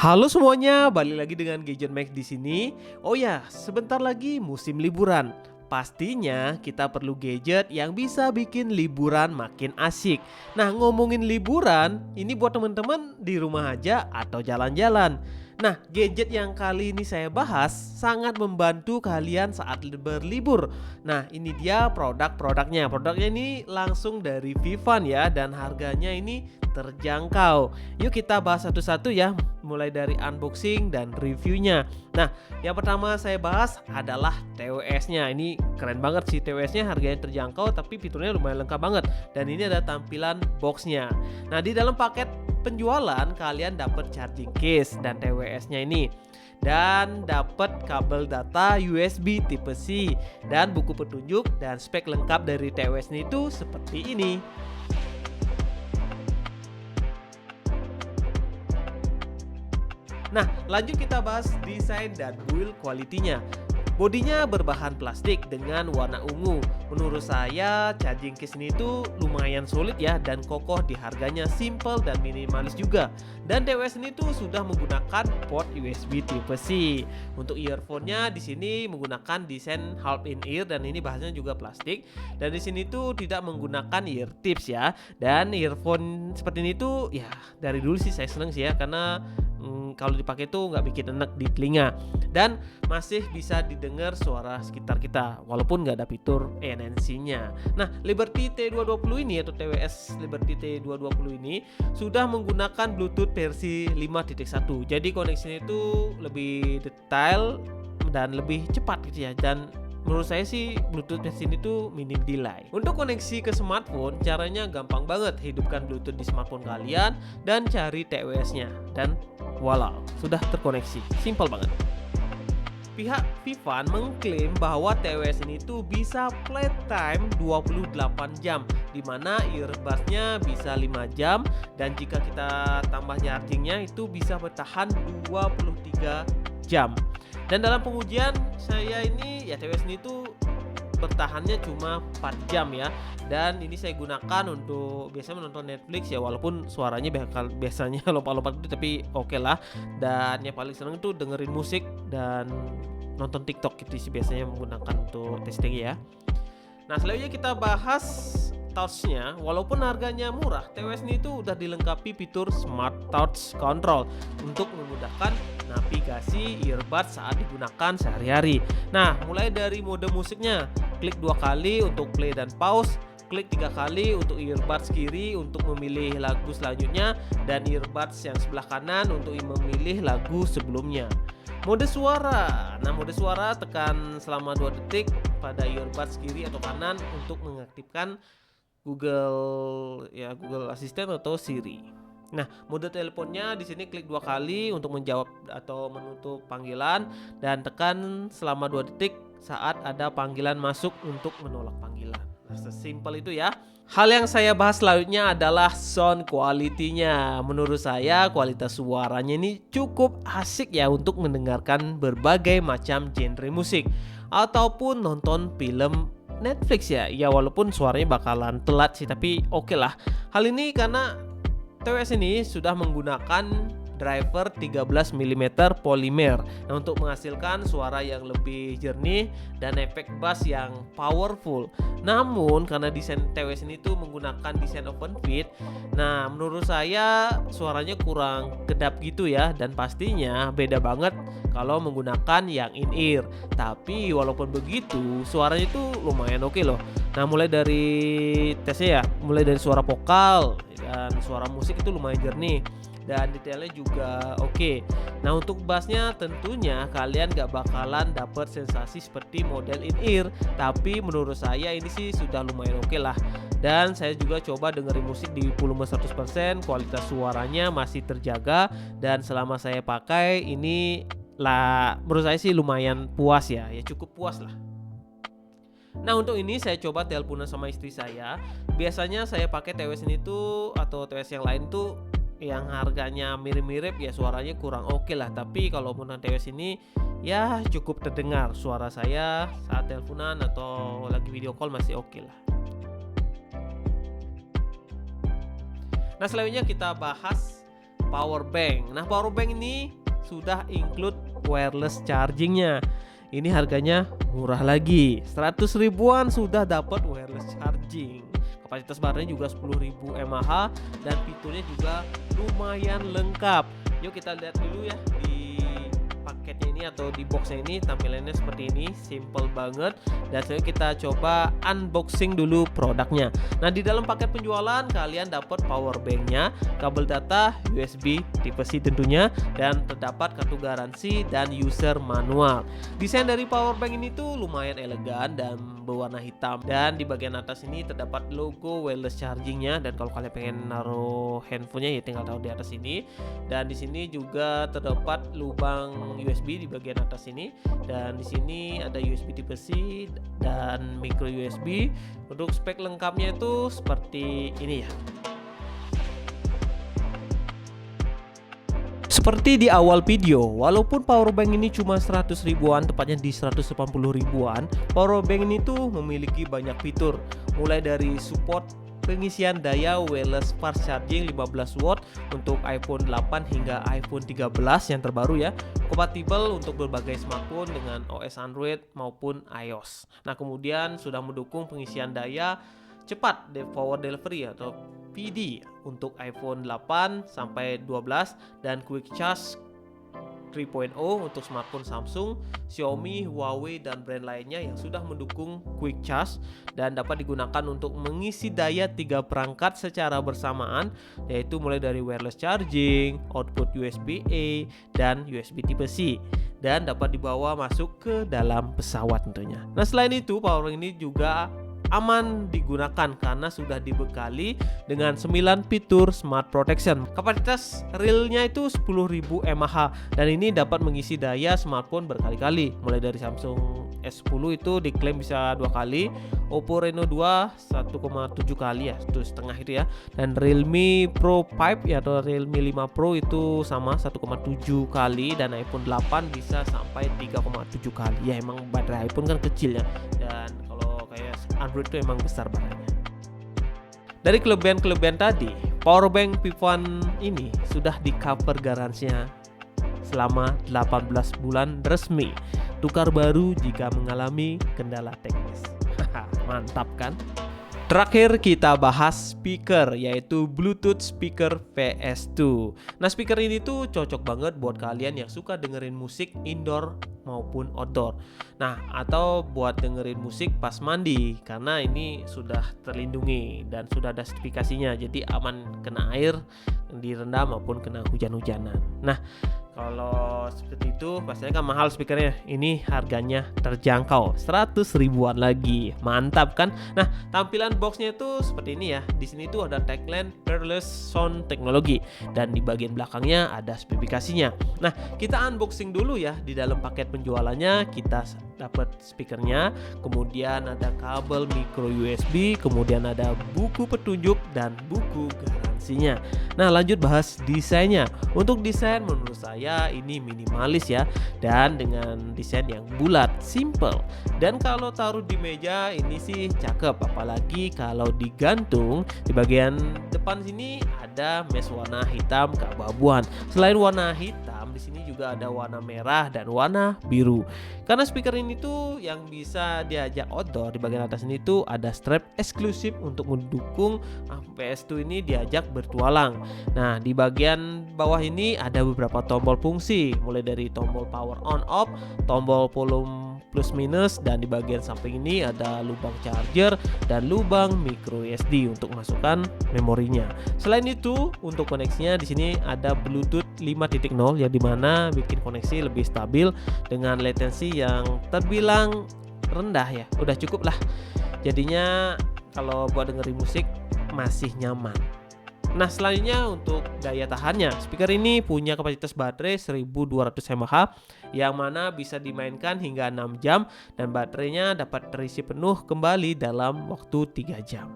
Halo semuanya, balik lagi dengan Gadget Max di sini. Oh ya, sebentar lagi musim liburan. Pastinya kita perlu gadget yang bisa bikin liburan makin asik. Nah, ngomongin liburan, ini buat teman-teman di rumah aja atau jalan-jalan. Nah, gadget yang kali ini saya bahas sangat membantu kalian saat berlibur. Nah, ini dia produk-produknya. Produknya ini langsung dari Vivan ya, dan harganya ini terjangkau. Yuk kita bahas satu-satu ya, mulai dari unboxing dan reviewnya. Nah, yang pertama saya bahas adalah TWS-nya. Ini keren banget sih TWS-nya, harganya terjangkau tapi fiturnya lumayan lengkap banget. Dan ini ada tampilan boxnya. Nah, di dalam paket penjualan kalian dapat charging case dan TWS-nya ini. Dan dapat kabel data USB tipe C dan buku petunjuk dan spek lengkap dari TWS ini itu seperti ini. Nah, lanjut kita bahas desain dan build quality-nya. Bodinya berbahan plastik dengan warna ungu. Menurut saya charging case ini tuh lumayan solid ya, dan kokoh di harganya, simple dan minimalis juga. Dan TWS ini tuh sudah menggunakan port USB tipe C. Untuk earphone-nya di sini menggunakan desain half in ear dan ini bahannya juga plastik. Dan di sini tuh tidak menggunakan ear tips ya. Dan earphone seperti ini tuh ya dari dulu sih saya seneng sih ya, karena kalau dipakai tuh nggak bikin enek di telinga dan masih bisa didengar suara sekitar kita walaupun nggak ada fitur ANC-nya. Nah, Liberty T220 ini atau TWS Liberty T220 ini sudah menggunakan Bluetooth versi 5.1. Jadi koneksinya itu lebih detail dan lebih cepat gitu ya, dan menurut saya sih Bluetooth versi ini tuh minim delay. Untuk koneksi ke smartphone caranya gampang banget. Hidupkan Bluetooth di smartphone kalian dan cari TWS-nya dan voila, sudah terkoneksi. Simple banget. Pihak Vivan mengklaim bahwa TWS ini tuh bisa playtime 28 jam, dimana earbuds-nya bisa 5 jam dan jika kita tambah charging-nya itu bisa bertahan 23 jam. Dan dalam pengujian saya ini ya TWS ini tuh bertahannya cuma 4 jam ya. Dan ini saya gunakan untuk biasanya menonton Netflix ya, walaupun suaranya biasanya lompat-lompat gitu, tapi oke lah. Dan yang paling seneng itu dengerin musik dan nonton TikTok gitu sih biasanya menggunakan untuk testing ya. Nah, selanjutnya kita bahas touch-nya. Walaupun harganya murah, TWS ini tuh udah dilengkapi fitur Smart Touch Control untuk memudahkan navigasi earbuds saat digunakan sehari-hari. Nah, mulai dari mode musiknya, klik 2 kali untuk play dan pause, klik 3 kali untuk earbuds kiri untuk memilih lagu selanjutnya, dan earbuds yang sebelah kanan untuk memilih lagu sebelumnya. Mode suara. Nah, mode suara tekan selama 2 detik pada earbuds kiri atau kanan untuk mengaktifkan Google Assistant atau Siri. Nah, mode teleponnya di sini klik 2 kali untuk menjawab atau menutup panggilan dan tekan selama 2 detik saat ada panggilan masuk untuk menolak panggilan. Nah, sesimpel itu ya. Hal yang saya bahas selanjutnya adalah sound quality-nya. Menurut saya kualitas suaranya ini cukup asik ya untuk mendengarkan berbagai macam genre musik ataupun nonton film Netflix ya. Ya walaupun suaranya bakalan telat sih, tapi oke lah. Hal ini karena TWS ini sudah menggunakan driver 13 mm polimer. Nah, untuk menghasilkan suara yang lebih jernih dan efek bass yang powerful. Namun karena desain TWS ini tuh menggunakan desain open fit, nah menurut saya suaranya kurang kedap gitu ya, dan pastinya beda banget kalau menggunakan yang in ear. Tapi walaupun begitu suaranya itu lumayan oke loh. Nah, mulai dari tesnya ya, mulai dari suara vokal dan suara musik itu lumayan jernih dan detailnya juga oke. Nah, untuk bassnya tentunya kalian gak bakalan dapet sensasi seperti model in ear, tapi menurut saya ini sih sudah lumayan oke lah. Dan saya juga coba dengerin musik di volume 100%, kualitas suaranya masih terjaga, dan selama saya pakai ini lah menurut saya sih lumayan puas ya cukup puas lah. Nah, untuk ini saya coba teleponan sama istri saya. Biasanya saya pakai TWS ini tuh atau TWS yang lain tuh yang harganya mirip-mirip ya suaranya kurang oke lah, tapi kalau menggunakan TWS ini ya cukup terdengar suara saya saat teleponan atau lagi video call masih oke lah. Nah, selanjutnya kita bahas power bank. Nah, power bank ini sudah include wireless chargingnya. Ini harganya murah lagi, 100 ribuan sudah dapat wireless charging. Kapasitas baterainya juga 10.000 mAh dan fiturnya juga lumayan lengkap. Yuk kita lihat dulu ya di paketnya ini atau di boxnya ini, tampilannya seperti ini, simple banget. Dan sekarang kita coba unboxing dulu produknya. Nah, di dalam paket penjualan kalian dapat power banknya, kabel data USB tipe C tentunya, dan terdapat kartu garansi dan user manual. Desain dari power bank ini tuh lumayan elegan dan berwarna hitam, dan di bagian atas ini terdapat logo wireless chargingnya. Dan kalau kalian pengen naruh handphonenya ya tinggal taruh di atas ini. Dan di sini juga terdapat lubang USB di bagian atas ini, dan di sini ada USB tipe C dan micro USB. Untuk spek lengkapnya itu seperti ini ya. Seperti di awal video, walaupun powerbank ini cuma 100 ribuan, tepatnya di 180 ribuan, powerbank ini tuh memiliki banyak fitur, mulai dari support pengisian daya wireless fast charging 15 watt untuk iPhone 8 hingga iPhone 13 yang terbaru ya, kompatibel untuk berbagai smartphone dengan OS Android maupun iOS. Nah, kemudian sudah mendukung pengisian daya cepat power delivery atau PD untuk iPhone 8 sampai 12 dan quick charge 3.0 untuk smartphone Samsung, Xiaomi, Huawei, dan brand lainnya yang sudah mendukung quick charge dan dapat digunakan untuk mengisi daya 3 perangkat secara bersamaan, yaitu mulai dari wireless charging, output USB-A, dan USB tipe C, dan dapat dibawa masuk ke dalam pesawat tentunya. Nah, selain itu powerbank ini juga aman digunakan karena sudah dibekali dengan 9 fitur Smart Protection. Kapasitas realnya itu 10.000 mAh dan ini dapat mengisi daya smartphone berkali-kali. Mulai dari Samsung S10 itu diklaim bisa 2 kali, Oppo Reno 2 1,7 kali ya, 1,5 itu ya. Dan Realme Pro 5 ya atau Realme 5 Pro itu sama 1,7 kali, dan iPhone 8 bisa sampai 3,7 kali. Ya emang baterai iPhone kan kecil ya. Dan kayak Android itu emang besar baterainya. Dari kelebihan-kelebihan tadi, powerbank P1 ini sudah di cover garansinya selama 18 bulan resmi. Tukar baru jika mengalami kendala teknis. Mantap kan? Terakhir kita bahas speaker, yaitu Bluetooth speaker PS2. Nah, speaker ini tuh cocok banget buat kalian yang suka dengerin musik indoor maupun outdoor. Nah, atau buat dengerin musik pas mandi, karena ini sudah terlindungi dan sudah ada sertifikasinya, jadi aman kena air, direndam maupun kena hujan-hujanan. Nah, kalau seperti itu pastinya kan mahal speakernya. Ini harganya terjangkau, 100 ribuan lagi. Mantap kan? Nah, tampilan boxnya itu seperti ini ya. Di sini tuh ada tagline Wireless Sound Technology dan di bagian belakangnya ada spesifikasinya. Nah, kita unboxing dulu ya. Di dalam paket penjualannya kita dapat speakernya, kemudian ada kabel micro USB, kemudian ada buku petunjuk dan buku garansinya. Nah, lanjut bahas desainnya. Untuk desain menurut saya ini minimalis ya, dan dengan desain yang bulat, simple. Dan kalau taruh di meja ini sih cakep, apalagi kalau digantung di bagian depan sini ada mesh warna hitam keabu-abuan. Selain warna hitam, di sini juga ada warna merah dan warna biru. Karena speaker ini tuh yang bisa diajak outdoor, di bagian atas ini tuh ada strap eksklusif untuk mendukung PS2 ini diajak bertualang. Nah, di bagian bawah ini ada beberapa tombol fungsi, mulai dari tombol power on off, tombol volume plus minus, dan di bagian samping ini ada lubang charger dan lubang micro SD untuk masukkan memorinya. Selain itu, untuk koneksinya di sini ada Bluetooth 5.0 yang dimana bikin koneksi lebih stabil dengan latensi yang terbilang rendah ya. Udah cukup lah. Jadinya kalau buat dengerin musik masih nyaman. Nah, selanjutnya untuk daya tahannya, speaker ini punya kapasitas baterai 1200 mAh yang mana bisa dimainkan hingga 6 jam dan baterainya dapat terisi penuh kembali dalam waktu 3 jam.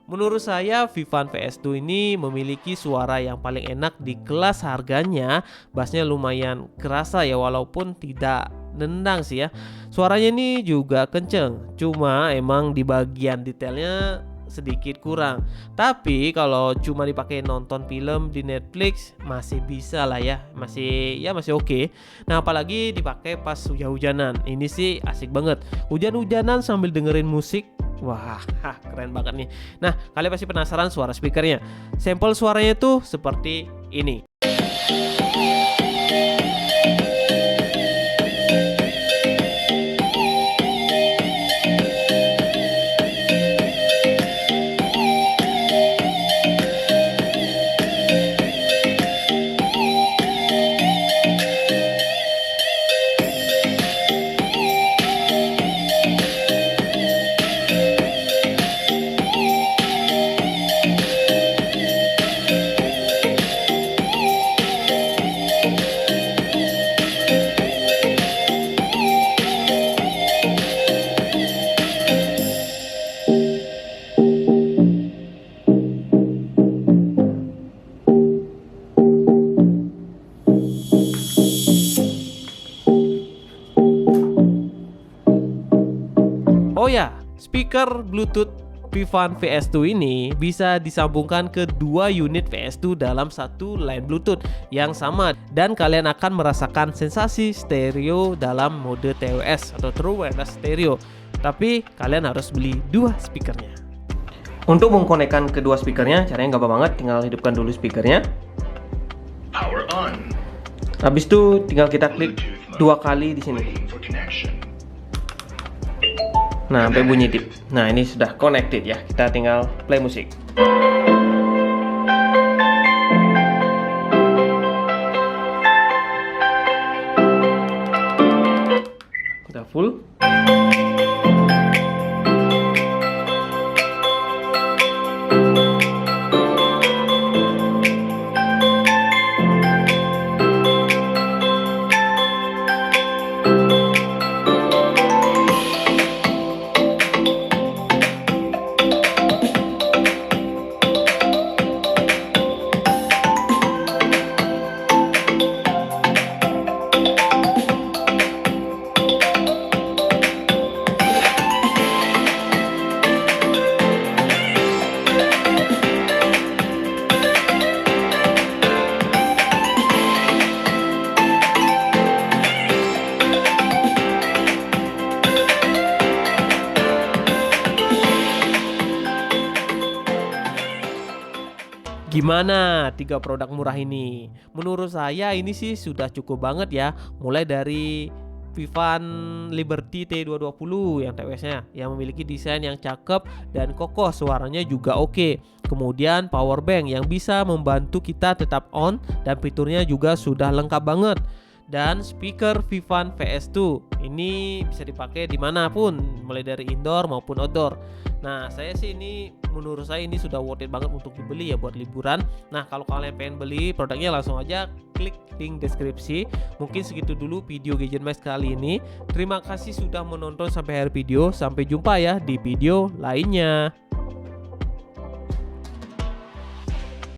Menurut saya Vivan PS2 ini memiliki suara yang paling enak di kelas harganya. Bassnya lumayan kerasa ya, walaupun tidak nendang sih ya. Suaranya ini juga kenceng, cuma emang di bagian detailnya sedikit kurang. Tapi kalau cuma dipakai nonton film di Netflix masih bisa lah ya, masih oke. Nah, apalagi dipakai pas hujan-hujanan. Ini sih asik banget. Hujan-hujanan sambil dengerin musik. Wah, keren banget nih. Nah, kalian pasti penasaran suara speakernya. Sampel suaranya tuh seperti ini. Oh ya, speaker Bluetooth Vivan VS2 ini bisa disambungkan ke dua unit VS2 dalam satu line Bluetooth yang sama, dan kalian akan merasakan sensasi stereo dalam mode TWS atau True Wireless Stereo. Tapi kalian harus beli dua speakernya. Untuk mengkonekkan kedua speakernya, caranya gampang banget, tinggal hidupkan dulu speakernya. Power on. Habis itu tinggal kita klik dua kali di sini. Nah, sampai bunyi tip. Nah, ini sudah connected ya. Kita tinggal play musik. Udah full. Gimana 3 produk murah ini? Menurut saya ini sih sudah cukup banget ya. Mulai dari Vivan Liberty T220 yang TWS-nya yang memiliki desain yang cakep dan kokoh, suaranya juga oke. Kemudian power bank yang bisa membantu kita tetap on dan fiturnya juga sudah lengkap banget. Dan speaker Vivan VS2 ini bisa dipakai dimanapun, mulai dari indoor maupun outdoor. Nah, menurut saya ini sudah worth it banget untuk dibeli ya buat liburan. Nah, kalau kalian pengen beli produknya langsung aja klik link deskripsi. Mungkin segitu dulu video Gadget Mas kali ini. Terima kasih sudah menonton sampai akhir video. Sampai jumpa ya di video lainnya.